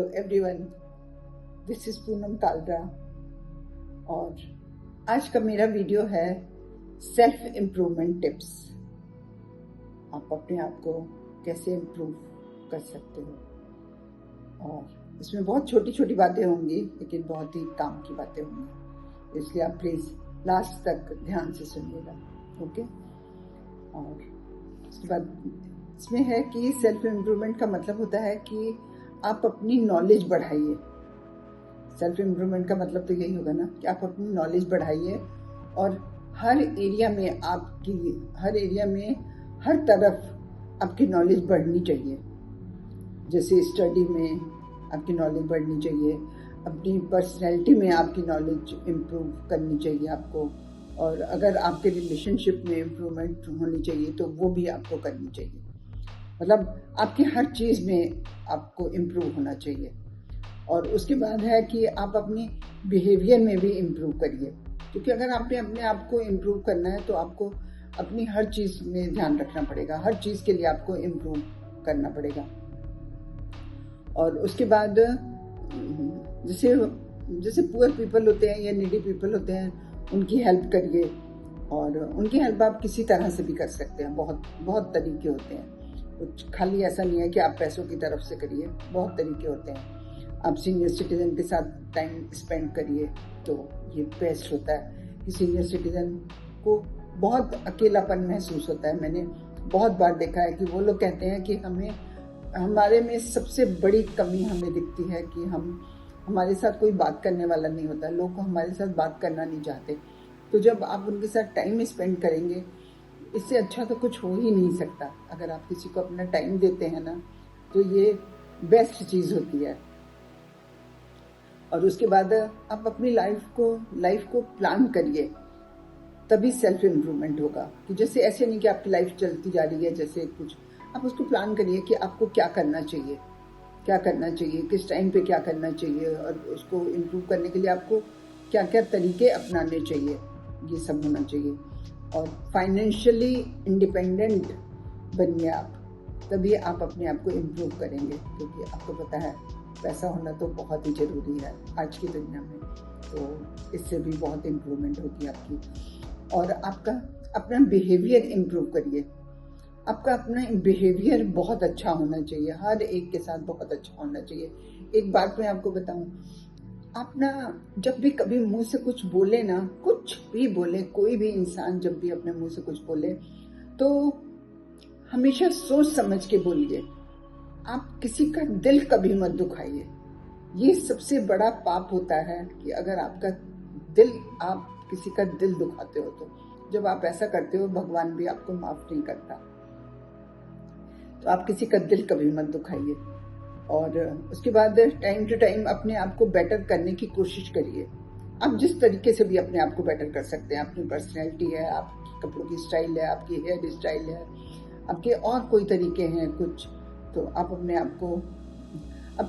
Hello everyone, this is Poonam Kalra और आज का मेरा वीडियो है सेल्फ इम्प्रूवमेंट टिप्स। आप अपने आप को कैसे इम्प्रूव कर सकते हो और इसमें बहुत छोटी छोटी बातें होंगी लेकिन बहुत ही काम की बातें होंगी, इसलिए आप प्लीज़ लास्ट तक ध्यान से सुनिएगा। ओके। और उसके बाद इसमें है कि सेल्फ इम्प्रूवमेंट का मतलब होता है कि आप अपनी नॉलेज बढ़ाइए। सेल्फ इम्प्रूवमेंट का मतलब तो यही होगा ना कि आप अपनी नॉलेज बढ़ाइए और हर एरिया में हर तरफ आपकी नॉलेज बढ़नी चाहिए। जैसे स्टडी में आपकी नॉलेज बढ़नी चाहिए, अपनी पर्सनैलिटी में आपकी नॉलेज इम्प्रूव करनी चाहिए आपको, और अगर आपके रिलेशनशिप में इम्प्रूवमेंट होनी चाहिए तो वो भी आपको करनी चाहिए। मतलब आपकी हर चीज़ में आपको इम्प्रूव होना चाहिए। और उसके बाद है कि आप अपनी बिहेवियर में भी इम्प्रूव करिए, क्योंकि अगर आपने अपने आप को इम्प्रूव करना है तो आपको अपनी हर चीज़ में ध्यान रखना पड़ेगा, हर चीज़ के लिए आपको इम्प्रूव करना पड़ेगा। और उसके बाद जैसे पुअर पीपल होते हैं या नीडी पीपल होते हैं, उनकी हेल्प करिए। और उनकी हेल्प आप किसी तरह से भी कर सकते हैं, बहुत बहुत तरीके होते हैं। कुछ खाली ऐसा नहीं है कि आप पैसों की तरफ से करिए, बहुत तरीके होते हैं। आप सीनियर सिटीजन के साथ टाइम स्पेंड करिए तो ये बेस्ट होता है कि सीनियर सिटीजन को बहुत अकेलापन महसूस होता है। मैंने बहुत बार देखा है कि वो लोग कहते हैं कि हमारे में सबसे बड़ी कमी हमें दिखती है कि हमारे साथ कोई बात करने वाला नहीं होता, लोग हमारे साथ बात करना नहीं चाहते। तो जब आप उनके साथ टाइम स्पेंड करेंगे, इससे अच्छा तो कुछ हो ही नहीं सकता। अगर आप किसी को अपना टाइम देते हैं ना, तो ये बेस्ट चीज़ होती है। और उसके बाद आप अपनी लाइफ को प्लान करिए, तभी सेल्फ इम्प्रूवमेंट होगा। कि जैसे ऐसे नहीं कि आपकी लाइफ चलती जा रही है जैसे कुछ, आप उसको प्लान करिए कि आपको क्या करना चाहिए, किस टाइम पे क्या करना चाहिए, और उसको इम्प्रूव करने के लिए आपको क्या क्या तरीके अपनाने चाहिए, ये सब होना चाहिए। और फाइनेंशियली इंडिपेंडेंट बनिए आप, तभी आप अपने आप को इम्प्रूव करेंगे। क्योंकि आपको पता है पैसा होना तो बहुत ही ज़रूरी है आज की दुनिया में, तो इससे भी बहुत इम्प्रूवमेंट होगी आपकी। और आपका अपना बिहेवियर इम्प्रूव करिए। आपका अपना बिहेवियर बहुत अच्छा होना चाहिए, हर एक के साथ बहुत अच्छा होना चाहिए। एक बात मैं आपको बताऊं, आप ना जब भी कभी मुंह से कुछ बोले ना, कुछ भी बोले, कोई भी इंसान जब भी अपने मुंह से कुछ बोले तो हमेशा सोच समझ के बोलिए। आप किसी का दिल कभी मत दुखाइए। ये सबसे बड़ा पाप होता है कि अगर आप किसी का दिल दुखाते हो। तो जब आप ऐसा करते हो, भगवान भी आपको माफ नहीं करता। तो आप किसी का दिल कभी मत दुखाइए। और उसके बाद टाइम टू टाइम अपने आप को बेटर करने की कोशिश करिए। आप जिस तरीके से भी अपने आप को बेटर कर सकते हैं, अपनी पर्सनैलिटी है, आपकी कपड़ों की स्टाइल है, आपकी हेयर स्टाइल है, आपके और कोई तरीके हैं कुछ, तो आप अपने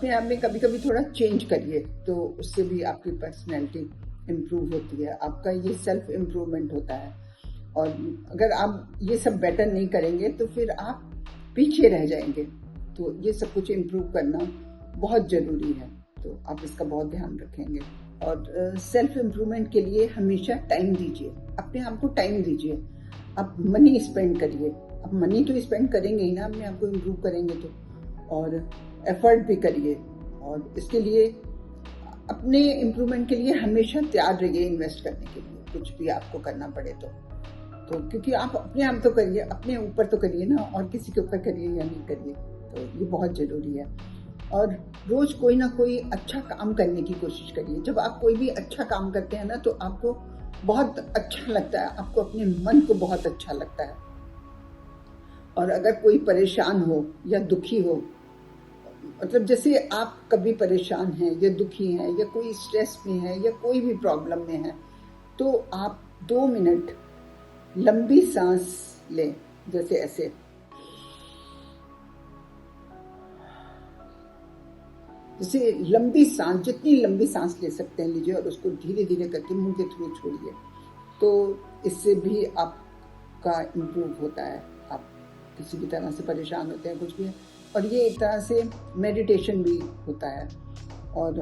आप में कभी कभी थोड़ा चेंज करिए, तो उससे भी आपकी पर्सनैलिटी इम्प्रूव होती है। आपका ये सेल्फ इम्प्रूवमेंट होता है। और अगर आप ये सब बेटर नहीं करेंगे तो फिर आप पीछे रह जाएंगे। तो ये सब कुछ इम्प्रूव करना बहुत ज़रूरी है, तो आप इसका बहुत ध्यान रखेंगे। और सेल्फ इम्प्रूवमेंट के लिए हमेशा टाइम दीजिए, अपने आप को टाइम दीजिए। आप मनी स्पेंड करिए, आप मनी तो स्पेंड करेंगे ही ना, अपने आप को इम्प्रूव करेंगे तो। और एफर्ट भी करिए, और इसके लिए अपने इम्प्रूवमेंट के लिए हमेशा तैयार रहिए इन्वेस्ट करने के लिए, कुछ भी आपको करना पड़े तो क्योंकि आप अपने आप तो करिए, अपने ऊपर तो करिए ना, और किसी के ऊपर करिए या नहीं करिए, तो ये बहुत ज़रूरी है। और रोज़ कोई ना कोई अच्छा काम करने की कोशिश करिए। जब आप कोई भी अच्छा काम करते हैं ना, तो आपको बहुत अच्छा लगता है, आपको अपने मन को बहुत अच्छा लगता है। और अगर कोई परेशान हो या दुखी हो, मतलब जैसे आप कभी परेशान हैं या दुखी हैं या कोई स्ट्रेस में है या कोई भी प्रॉब्लम में है, तो आप 2 मिनट लंबी सांस लें, जैसे ऐसे। जैसे लंबी सांस, जितनी लंबी सांस ले सकते हैं लीजिए, और उसको धीरे धीरे करके मुंह के थ्रू छोड़िए। तो इससे भी आपका इम्प्रूव होता है। आप किसी भी तरह से परेशान होते हैं, कुछ भी है, और ये एक तरह से मेडिटेशन भी होता है। और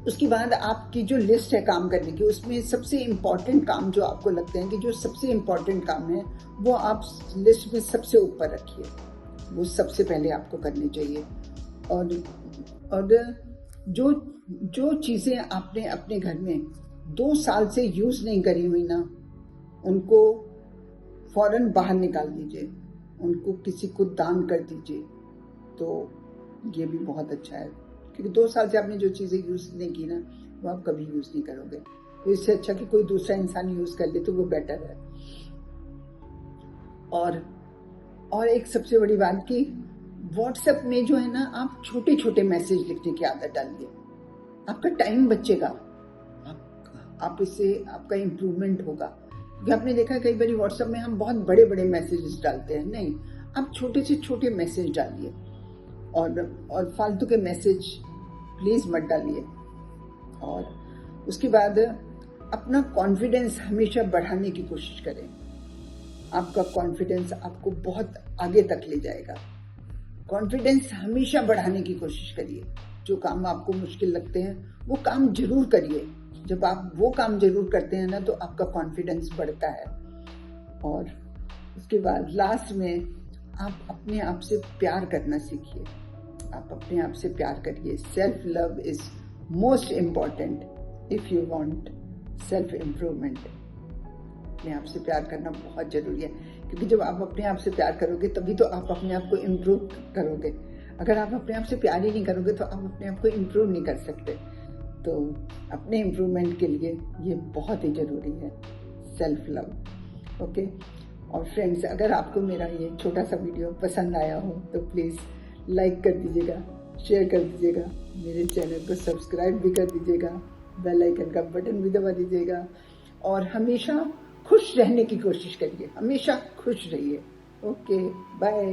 उसके बाद आपकी जो लिस्ट है काम करने की, उसमें सबसे इम्पॉर्टेंट काम जो आपको लगते हैं कि जो सबसे इम्पॉर्टेंट काम है, वो आप लिस्ट में सबसे ऊपर रखिए, वो सबसे पहले आपको करनी चाहिए। और जो जो चीज़ें आपने अपने घर में 2 साल से यूज़ नहीं करी हुई ना, उनको फौरन बाहर निकाल दीजिए, उनको किसी को दान कर दीजिए, तो ये भी बहुत अच्छा है। क्योंकि 2 साल से आपने जो चीज़ें यूज़ नहीं की ना, वो आप कभी यूज़ नहीं करोगे, तो इससे अच्छा कि कोई दूसरा इंसान यूज़ कर ले तो वो बेटर है। और एक सबसे बड़ी बात कि व्हाट्सएप में जो है ना, आप छोटे छोटे मैसेज लिखने की आदत डालिए, आपका टाइम बचेगा, आप इससे आपका इम्प्रूवमेंट होगा। क्योंकि आपने देखा कई बार व्हाट्सएप में हम बहुत बड़े बड़े मैसेजेस डालते हैं, नहीं, आप छोटे से छोटे मैसेज डालिए। और फालतू के मैसेज प्लीज़ मत डालिए। और उसके बाद अपना कॉन्फिडेंस हमेशा बढ़ाने की कोशिश करें, आपका कॉन्फिडेंस आपको बहुत आगे तक ले जाएगा। कॉन्फिडेंस हमेशा बढ़ाने की कोशिश करिए, जो काम आपको मुश्किल लगते हैं वो काम जरूर करिए। जब आप वो काम जरूर करते हैं ना, तो आपका कॉन्फिडेंस बढ़ता है। और उसके बाद लास्ट में आप अपने आप से प्यार करना सीखिए, आप अपने आप से प्यार करिए। Self love is most important if you want self improvement. अपने आप से प्यार करना बहुत जरूरी है, क्योंकि जब आप अपने आप से प्यार करोगे तभी तो आप अपने आप को इम्प्रूव करोगे। अगर आप अपने आप से प्यार ही नहीं करोगे तो आप अपने आप को इम्प्रूव नहीं कर सकते। तो अपने इम्प्रूवमेंट के लिए ये बहुत ही ज़रूरी है, सेल्फ लव। ओके। और फ्रेंड्स, अगर आपको मेरा ये छोटा सा वीडियो पसंद आया हो तो प्लीज़ लाइक कर दीजिएगा, शेयर कर दीजिएगा, मेरे चैनल को सब्सक्राइब भी कर दीजिएगा, बेल आइकन का बटन भी दबा दीजिएगा। और हमेशा खुश रहने की कोशिश करिए, हमेशा खुश रहिए। Okay, bye.